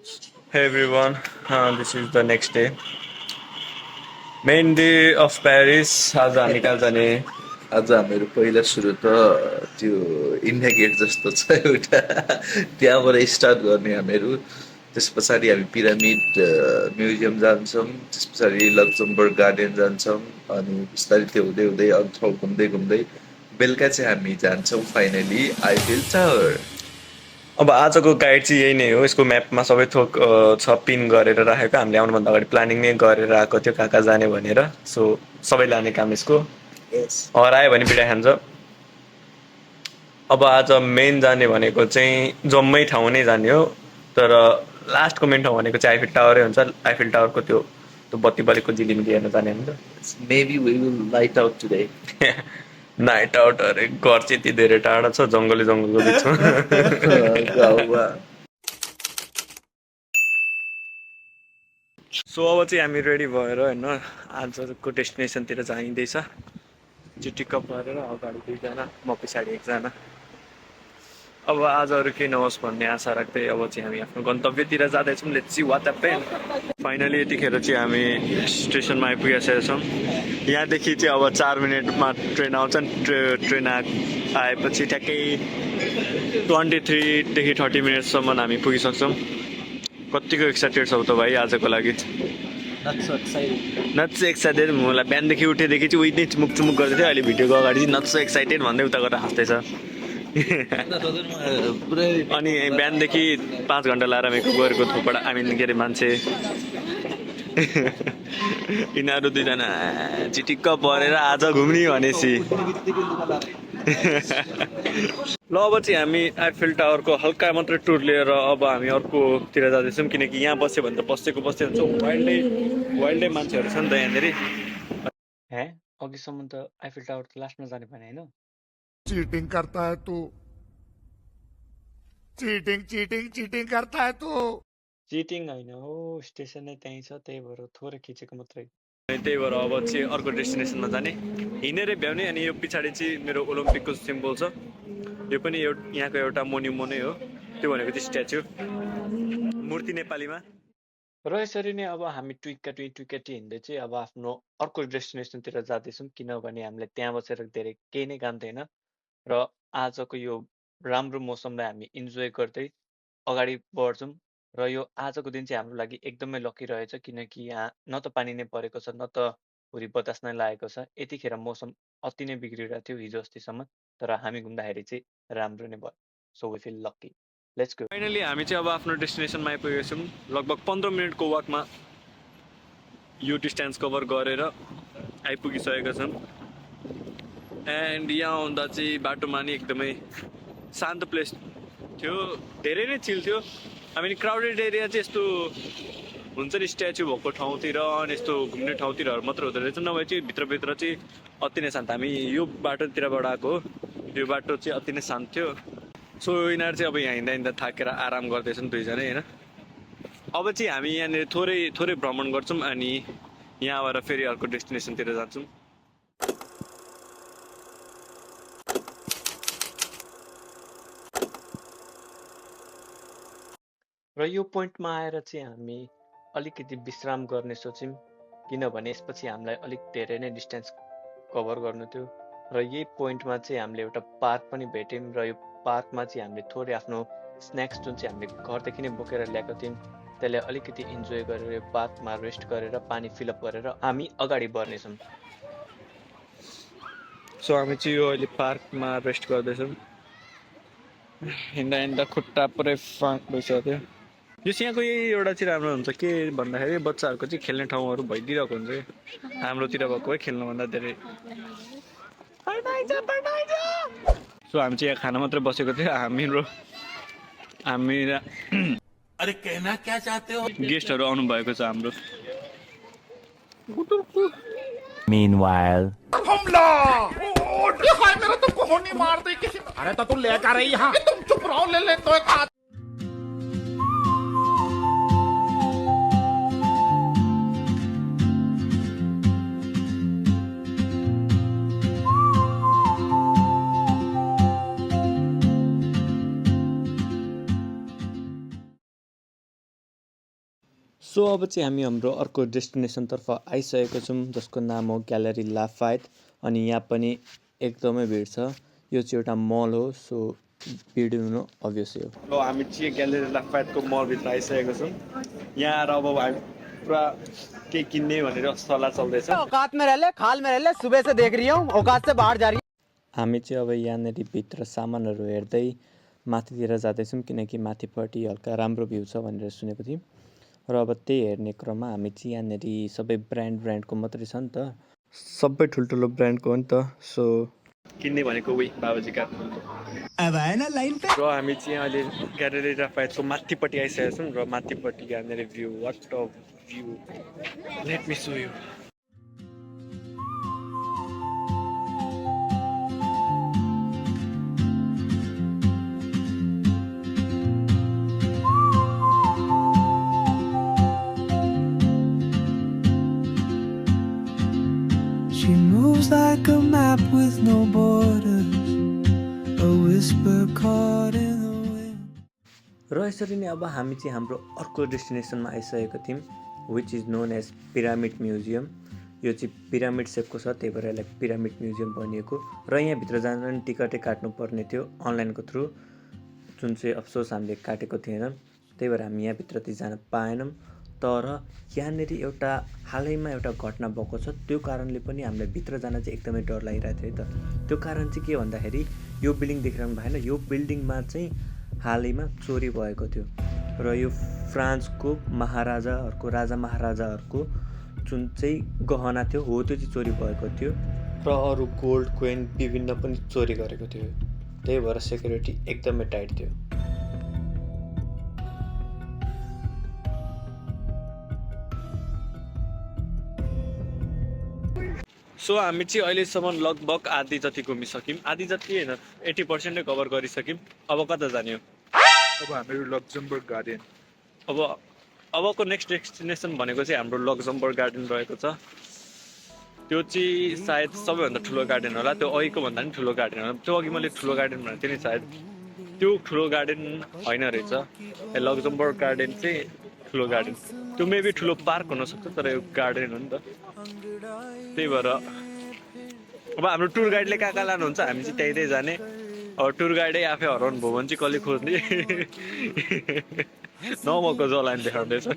Hey everyone, this is the next day. Main day of Paris. आज हामी कहाँ जाने? आज हामीहरू पहिला सुरु त त्यो इन्डिया गेट जस्तो छ एउटा त्यहाँबाट स्टार्ट गर्ने हामीहरू। त्यस पछाडि हामी पिरामिड म्युजियम जान्छौँ। त्यस पछाडि लक्जमबर्ग गार्डन जान्छौँ। अनि बिस्तारै त्यो हुँदै हुँदै अरू ठाउँ घुम्दै घुम्दै बेलुका चाहिँ हामी जान्छौँ फाइनली आइफिल टावर। अब आजको गाइड चाहिँ यही नै हो। यसको म्यापमा सबै थोक छ पिन गरेर राखेको। हामीले आउनुभन्दा अगाडि प्लानिङ नै गरेर आएको थियो कहाँ कहाँ जाने भनेर। सो सबै लाने काम यसको। यस हरायो भने पिटाइ खान्छ। अब आज मेन जाने भनेको चाहिँ जम्मै ठाउँ नै जाने हो। तर लास्टको मेन ठाउँ भनेको चाहिँ आइफिल टावरै हुन्छ। आइफिल टावरको त्यो बत्ती बलेको झिलिमिली हेर्न जाने हुन्छ। Maybe we will light out today. Night out अरे घर चाहिँ यति धेरै टाढा छ जङ्गलको बिचमा। गाउँमा सो अब चाहिँ हामी रेडी भएर होइन आजको डेस्टिनेसनतिर जाइँदैछ। चिटिक्क परेर अगाडि दुईजना म पछाडि एकजना। अब आज अरू केही नहोस् भन्ने आशा राख्दै अब चाहिँ हामी आफ्नो गन्तव्यतिर जाँदैछौँ। Let's see what happen. Finally यतिखेर चाहिँ हामी स्टेसनमा आइपुगिसकेका छौँ। यहाँदेखि चाहिँ अब 4 मिनटमा ट्रेन आउँछ। ट्रेन आएपछि ठ्याक्कै 23देखि 30 मिनटसम्म हामी पुगिसक्छौँ। कतिको एक्साइटेड छौ त भाइ आजको लागि? Nuts excited. मलाई बिहानदेखि उठेदेखि चाहिँ उही नै चुमुक चुमुक गर्दै थियो। अहिले भिडियोको अगाडि चाहिँ नट्स एक्साइटेड भन्दै उता गरेर हाँस्दैछ। अनि बिहानदेखि 5 घन्टा लाएर मेकअप गरेको थोपडा के अरे मान्छे यिनीहरू दुईजना चिटिक्क परेर आज घुम्ने भनेपछि ल अब चाहिँ हामी आइफिल टावरको हल्का मात्रै टुर लिएर अब हामी अर्कोतिर जाँदैछौँ। किनकि यहाँ बस्यो भने त बसेको बस्दै हुन्छौँ। वाइल्डै मान्छेहरू छ नि त यहाँनिर। अघिसम्म त आइफिल टावर त लास्टमा जाने भने होइन। चीटिंग करता है तू। चीटिंग चीटिंग चीटिंग करता है तू। चिटिङ होइन हो, स्टेसन नै त्यहीँ छ, त्यही भएर थोरै खिचेको मात्रै। त्यही भएर अब चाहिँ अर्को डेस्टिनेसनमा जाने हिँडेरै भ्याउने। अनि यो पछाडि चाहिँ मेरो ओलम्पिकको सिम्बल छ। यो पनि यहाँको एउटा मोन्युमेन्ट नै हो। त्यो भनेको चाहिँ स्ट्याच्यु, मूर्ति नेपालीमा। र यसरी नै अब हामी ट्विक्का हिँड्दै चाहिँ अब आफ्नो अर्को डेस्टिनेसनतिर जाँदैछौँ। किनभने हामीलाई त्यहाँ बसेर धेरै केही नै काम थिएन र आजको यो राम्रो मौसमलाई हामी इन्जोय गर्दै अगाडि बढ्छौँ। र यो आजको दिन चाहिँ हाम्रो लागि एकदमै लकी रहेछ। किनकि यहाँ न त पानी नै परेको छ न त हुरी बतास नै लागेको छ। यतिखेर मौसम अति नै बिग्रिरहेको थियो हिजो अस्तिसम्म। तर हामी घुम्दाखेरि चाहिँ राम्रो नै भयो। So we feel lucky. Let's go. Finally हामी चाहिँ अब आफ्नो डेस्टिनेसनमा आइपुगेका छौँ। लगभग 15 मिनटको वाकमा यो डिस्टेन्स कभर गरेर आइपुगिसकेका छौँ। एन्ड यहाँ आउँदा चाहिँ बाटोमा नि एकदमै शान्त प्लेस थियो। धेरै नै चिल थियो। हामी क्राउडेड एरिया चाहिँ यस्तो हुन्छ नि स्ट्याच्यु भएको ठाउँतिर अनि यस्तो घुम्ने ठाउँतिरहरू मात्र हुँदो रहेछ। नभए चाहिँ भित्रभित्र चाहिँ अति नै शान्त। हामी यो बाटोतिरबाट आएको हो। यो बाटो चाहिँ अति नै शान्त थियो। सो यिनीहरू चाहिँ अब यहाँ हिँड्दा हिँड्दा थाकेर आराम गर्दैछन् दुईजना होइन। अब चाहिँ हामी यहाँनिर थोरै भ्रमण गर्छौँ अनि यहाँबाट फेरि अर्को डेस्टिनेसनतिर जान्छौँ। र यो पोइन्टमा आएर चाहिँ हामी अलिकति विश्राम गर्ने सोच्यौँ। किनभने यसपछि हामीलाई अलिक धेरै नै डिस्टेन्स कभर गर्नु थियो। र यही पोइन्टमा चाहिँ हामीले एउटा पार्क पनि भेट्यौँ। र यो पार्कमा चाहिँ हामीले थोरै आफ्नो स्न्याक्स जुन चाहिँ हामीले घरदेखि नै बोकेर ल्याएको थियौँ त्यसलाई अलिकति इन्जोय गरेर यो पार्कमा रेस्ट गरेर पानी फिलअप गरेर हामी अगाडि बढ्नेछौँ। सो हामी चाहिँ यो अहिले पार्कमा रेस्ट गर्दैछौँ। हिँड्दा हिँड्दा खुट्टा पुरै फाँक भइसकेको थियो। यो यहाँको यही एउटा चाहिँ राम्रो हुन्छ के भन्दाखेरि बच्चाहरूको चाहिँ खेल्ने ठाउँहरू भइदिरहेको हुन्छ। हाम्रोतिर भएको है खेल्नुभन्दा धेरै। सो हामी चाहिँ यहाँ खाना मात्रै बसेको थियो। हामी अरे कहना क्या चाहते हो? गेस्टहरू आउनु भएको छ हाम्रो। Meanwhile. हमला! ये हाय मेरा तो कोहनी मार दी किसी। अरे तो तू लेकर आई यहाँ। तुम चुप रहो ले तो एक हाथ। सो अब चाहिँ हामी हाम्रो अर्को डेस्टिनेसनतर्फ आइसकेको छौँ जसको नाम हो ग्यालेरी लाफायत अनि यहाँ पनि एकदमै भिड छ। यो चाहिँ एउटा मल हो, सो भिड हुनु अभियसली हो। ल हामी चाहिँ ग्यालेरी लाफायतको मलभित्र आइसकेको छौँ। यहाँ आएर अब हामी पुरा के किन्ने भनेर सल्लाह चल्दैछ। औकात में रह ले, खाल में रह ले, सुबह से देख रही हूँ औकात से बाहर जा रही। हामी चाहिँ अब यहाँनिर भित्र सामानहरू हेर्दै माथितिर जाँदैछौँ किनकि माथिपट्टि हल्का राम्रो भ्यू छ भनेर सुनेको थियौँ र अब त्यही हेर्ने क्रममा हामी चाहिँ यहाँनिर सबै ब्रान्डको मात्रै छ नि त, सबै ठुल्ठुलो ब्रान्डको हो नि त। सो किन्ने भनेको उही बाबाजीका अब आएन लाइन पे। र हामी चाहिँ अहिले ग्यालेरी लाफायतको माथिपट्टि आइसकेका छौँ र माथिपट्टि यहाँनिर view, what a view, let me show you. She moves like a map with no borders, a whisper caught in the wind. र यसरी नै अब हामी चाहिँ हाम्रो अर्को डेस्टिनेसनमा आइसकेको थियौँ which is known age pyramid museum. यो चाहिँ पिरामिड सेपको छ, त्यही भएर यसलाई पिरामिड म्युजियम भनिएको। र यहाँभित्र जान पनि टिकटै काट्नुपर्ने थियो अनलाइनको थ्रु, जुन चाहिँ अफसोस हामीले काटेको थिएन, त्यही भएर हामी यहाँभित्र चाहिँ जान पाएनौँ। तर यहाँनिर एउटा हालैमा एउटा घटना भएको छ, त्यो कारणले पनि हामीलाई भित्र जान चाहिँ एकदमै डर लागिरहेको थियो है त। त्यो कारण चाहिँ के भन्दाखेरि यो बिल्डिङ देखिरहनु भएन, यो बिल्डिङमा चाहिँ हालैमा चोरी भएको थियो र यो फ्रान्सको महाराजाहरूको, राजा महाराजाहरूको जुन चाहिँ गहना थियो हो त्यो चाहिँ चोरी भएको थियो र अरू गोल्ड कोइन विभिन्न पनि चोरी गरेको थियो। त्यही भएर सेक्युरिटी एकदमै टाइट थियो। सो हामी चाहिँ अहिलेसम्म लगभग आधी जति घुमिसक्यौँ, आधी जति होइन 80% नै कभर गरिसक्यौँ। अब कता जाने हो? अब हामीहरू लक्जमबर्ग गार्डन। अबको नेक्स्ट डेस्टिनेसन भनेको चाहिँ हाम्रो लक्जमबर्ग गार्डन रहेको छ। त्यो चाहिँ सायद सबैभन्दा ठुलो गार्डन होला, त्यो अघिको भन्दा पनि ठुलो गार्डन होला। त्यो अघि मैले ठुलो गार्डन भनेको थिएँ नि, सायद त्यो ठुलो गार्डन होइन रहेछ। लक्जमबर्ग गार्डन चाहिँ ठुलो गार्डन, त्यो मेबी ठुलो पार्क हुनसक्छ तर यो गार्डन हो नि त। त्यही भएर अब हाम्रो टुर गाइडले कहाँ कहाँ लानुहुन्छ हामी चाहिँ त्यहीँ जाने। अब टुर गाइडै आफै हराउनु भयो भने चाहिँ कसले खोज्ने नमको जलाइन देखाउँदैछ।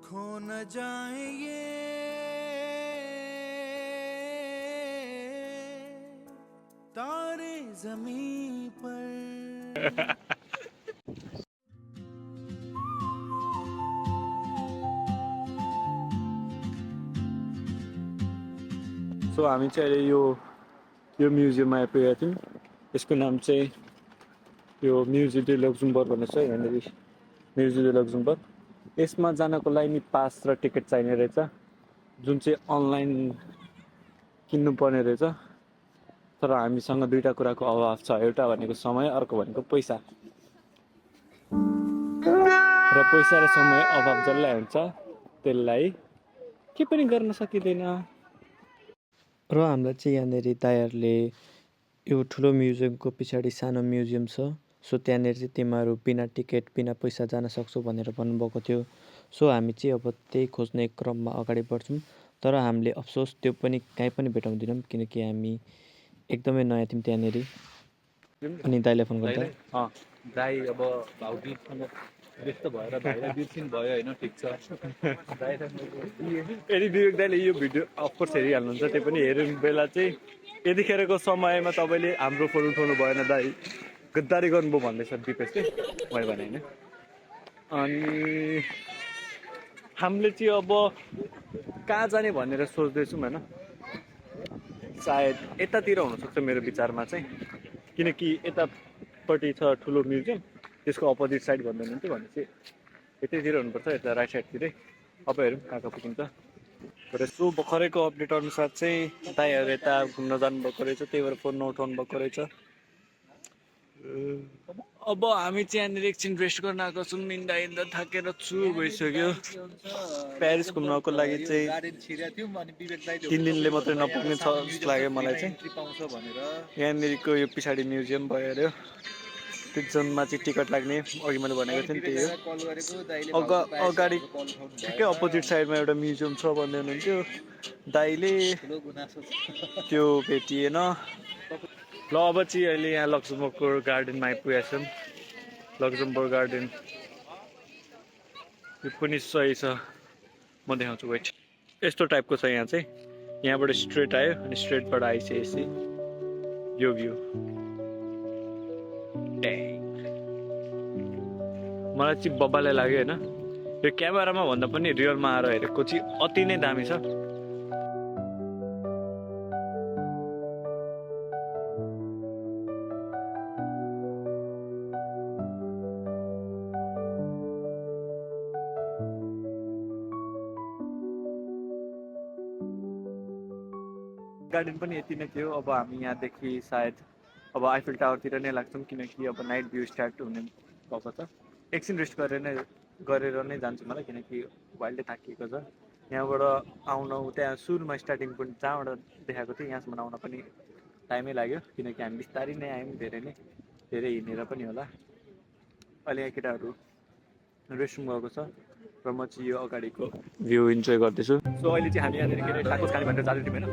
खो न जाए ये तारे ज़मीं पर। सो हामी चाहिँ अहिले यो म्युजियममा आइपुगेका थियौँ। यसको नाम चाहिँ यो म्युजियम डे लक्जमबर्ग भन्ने छ यहाँनिर, म्युजियम डे लक्जमबर्ग। यसमा जानको लागि नि पास र टिकट चाहिने रहेछ, जुन चाहिँ अनलाइन किन्नुपर्ने रहेछ। तर हामीसँग दुईवटा कुराको अभाव छ, एउटा भनेको समय, अर्को भनेको पैसा। र पैसा र समय अभाव जसलाई हुन्छ त्यसलाई के पनि गर्न सकिँदैन। र हामीलाई चाहिँ यहाँनिर दाइहरूले यो ठुलो म्युजियमको पछाडि सानो म्युजियम छ, सो त्यहाँनिर चाहिँ तिमीहरू बिना टिकट बिना पैसा जान सक्छौ भनेर भन्नुभएको थियो। सो हामी चाहिँ अब त्यही खोज्ने क्रममा अगाडि बढ्छौँ। तर हामीले अफसोस त्यो पनि कहीँ पनि भेटाउँदैनौँ किनकि हामी एकदमै नयाँ थियौँ त्यहाँनिर। अनि दाइलाई फोन गर्दा दाइ अब भाउजूसँग व्यस्त भएर भाइलाई बिर्सिनु भयो होइन, ठिक छ। यदि विवेक दाइले यो भिडियो अफकोर्स हेरिहाल्नुहुन्छ, त्यो पनि हेर्ने बेला चाहिँ यतिखेरको समयमा तपाईँले हाम्रो फोन उठाउनु भएन दाइ, गद्दारी गर्नुभयो भन्दैछ दिपेशले, मैले भने होइन। अनि हामीले चाहिँ अब कहाँ जाने भनेर सोच्दैछौँ होइन, सायद यतातिर हुनसक्छ मेरो विचारमा चाहिँ, किनकि यतापट्टि छ ठुलो म्युजियम, त्यसको अपोजिट साइड भन्दैन हुन्थ्यो भने चाहिँ यतैतिर हुनुपर्छ, यता राइट साइडतिरै। अब हेरौँ कहाँ कहाँ पुगिन्छ। तर यसो भर्खरैको अपडेट अनुसार चाहिँ दाइहरू यता घुम्न जानुभएको रहेछ, त्यही भएर फोन नउठाउनु भएको रहेछ। अब हामी चाहिँ यहाँनिर एकछिन रेस्ट गर्न आएको छौँ, हिँड्दा हिँड्दा थाकेर छु भइसक्यो। प्यारिस घुम्नको लागि चाहिँ 3 दिनले मात्रै नपुग्ने छ जस्तो लाग्यो मलाई चाहिँ। यहाँनिरको यो पछाडि म्युजियम भयो अरे, रयापिड जोनमा चाहिँ टिकट लाग्ने अघि मैले भनेको थिएँ नि त्यही हो अगाडि ठिकै अपोजिट साइडमा एउटा म्युजियम छ भन्दै हुनुहुन्थ्यो दाइले त्यो भेटिएन ल अब चाहिँ अहिले यहाँ लक्जमबर्गको गार्डनमा आइपुगेका छौँ लक्जमबर्ग गार्डन यो पनि सही छ म देखाउँछु वेट यस्तो टाइपको छ यहाँ चाहिँ यहाँबाट स्ट्रेट आयो अनि स्ट्रेटबाट आइसकेपछि यो भ्यू मलाई चाहिँ बब्बाले लाग्यो होइन यो क्यामेरामा भन्दा पनि रियलमा आएर हेरेको चाहिँ अति नै दामी छ गार्डन पनि यति नै थियो अब हामी यहाँदेखि सायद अब आइफिल टावरतिर नै लाग्छौँ किनकि अब नाइट भ्यू स्टार्ट हुने भएको छ एकछिन रेस्ट गरेर नै जान्छु मलाई किनकि वाइल्डै थाकिएको छ यहाँबाट आउन त्यहाँ सुरुमा स्टार्टिङ पोइन्ट जहाँबाट देखाएको थियो यहाँसम्म आउन पनि टाइमै लाग्यो किनकि हामी बिस्तारै नै आयौँ धेरै हिँडेर पनि होला अहिले यहाँ केटाहरू रेस्टरुम गएको छ र म चाहिँ यो अगाडिको भ्यू इन्जोय गर्दैछु सो अहिले चाहिँ हामी यहाँनिर के अरे टाकोस खाने भनेर जाँदै थियौँ होइन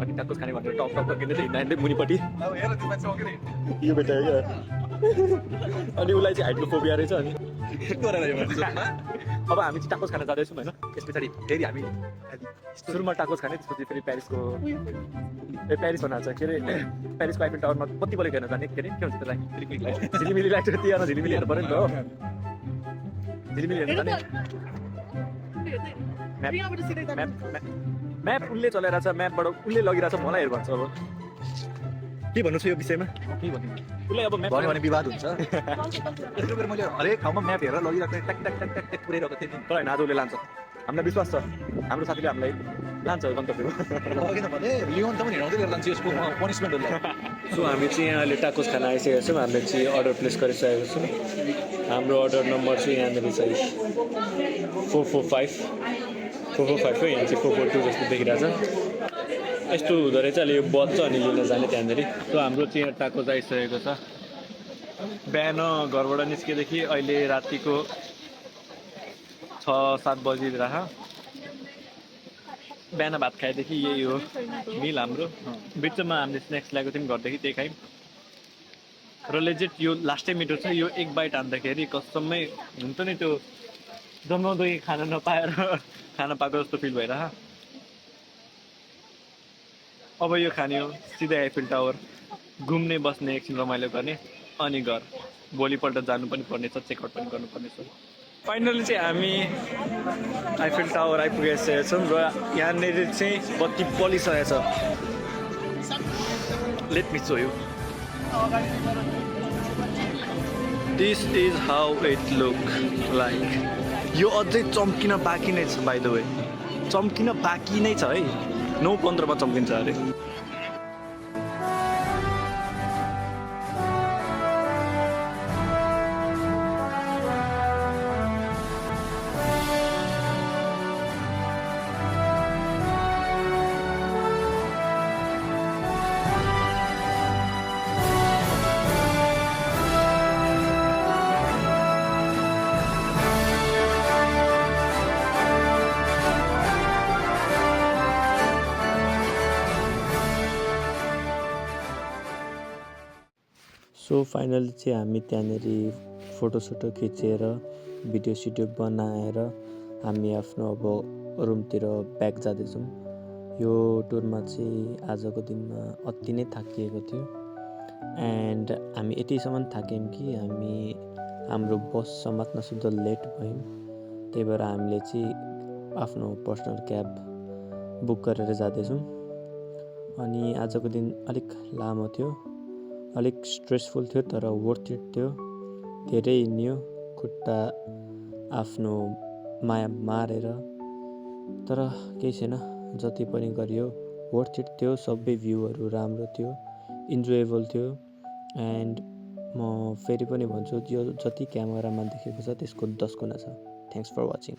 अनि टाकोस खाने भनेर टप किन्दै थियो हिँड्दै मुनिपट्टि यो बेटा क्या अनि उसलाई चाहिँ हाइड्रोफोबिया रहेछ अनि अब हामी चाहिँ टाकोस खान जाँदैछौँ होइन त्यस पछाडि फेरि हामी सुरुमा टाकोस खाने त्यसपछि फेरि प्यारिसको प्यारिस भन्न छ के अरे प्यारिसको आइफिल टावरमा कति बलेको हेर्न जाने के अरे के भन्छ त्यसलाई झिलिमिली लाइट त्यहाँ झिलिमिली हेर्नु पऱ्यो नि त हो झिलिमिली हेर्नु जाने म्याप उसले चलाइरहेको छ म्यापबाट उसले लगिरहेको छ मलाई हेर भन्छ अब के भन्नु छ यो विषयमा के भन्नु उसले अब म्याप भन्यो भने विवाद हुन्छ मैले हरेक ठाउँमा म्याप हेरेर लगिरहेको ट्याक ट्याक ट्याक ट्याक ट्याक पुऱ्याइरहेको थिएँ तर होइन आज उसले लान्छ हामीलाई विश्वास छ हाम्रो साथीले हामीलाई लान्छ गन्तव्यमा किनभने लियोन त पनि हिँडाउँदै लिएर जान्छ यसको पनिसमेन्ट होला सो हामी चाहिँ यहाँ अहिले टाकोस खाना आइसकेको छौँ हामीले चाहिँ अर्डर प्लेस गरिसकेको छौँ हाम्रो अर्डर नम्बर चाहिँ यहाँनिर चाहिँ 445 हो यहाँ चाहिँ 442 जस्तो देखिरहेछ यस्तो हुँदो रहेछ अहिले यो बज्छ अनि लिन जाने त्यहाँनिर सो हाम्रो चाहिँ यहाँ टाकोस आइसकेको छ बिहान घरबाट निस्केदेखि अहिले रातिको 6-7 बजिरहेको बिहान भात खाएदेखि यही हो मिल हाम्रो बिचमा हामीले स्न्याक्स ल्याएको थियौँ घरदेखि त्यही खायौँ र लेजिट यो लास्टै मिठो छ यो एक बाइट हान्दाखेरि कसमै हुन्छ नि त्यो जमाउँदै खान नपाएर खान पाएको जस्तो फिल भइरह अब यो खाने हो सिधै आइफिल टावर घुम्ने बस्ने एकछिन रमाइलो गर्ने अनि घर भोलिपल्ट जानु पनि पर्नेछ चेकआउट पनि गर्नुपर्नेछ फाइनली चाहिँ हामी आइफिल टावर आइपुगेका छौँ र यहाँनिर चाहिँ बत्ती बलिसकेको छ late me show you this is how it look like यो अझै चम्किन बाँकी नै छ बाइ द वे चम्किन बाँकी नै छ है 9:15 मा चम्किन्छ अरे सो फाइनली चाहिँ हामी त्यहाँनिर फोटोसोटो खिचेर भिडियो बनाएर हामी आफ्नो अब रुमतिर ब्याक जाँदैछौँ यो टुरमा चाहिँ आजको दिनमा अति नै थाकिएको थियो एन्ड हामी यतिसम्म थाक्यौँ कि हामी हाम्रो बस समात्न सुद्धा लेट भयौँ त्यही भएर हामीले चाहिँ आफ्नो पर्सनल क्याब बुक गरेर जाँदैछौँ अनि आजको दिन अलिक लामो थियो अलिक स्ट्रेसफुल थियो तर वर्थ इट थियो धेरै हिँड्यो खुट्टा आफ्नो माया मारेर तर केही छैन जति पनि गरियो वर्थ इट थियो सबै भ्यूहरू राम्रो थियो इन्जोयबल थियो एन्ड म फेरि पनि भन्छु यो जति क्यामेरामा देखेको छ त्यसको 10 गुणा छ थ्याङ्क्स फर वाचिङ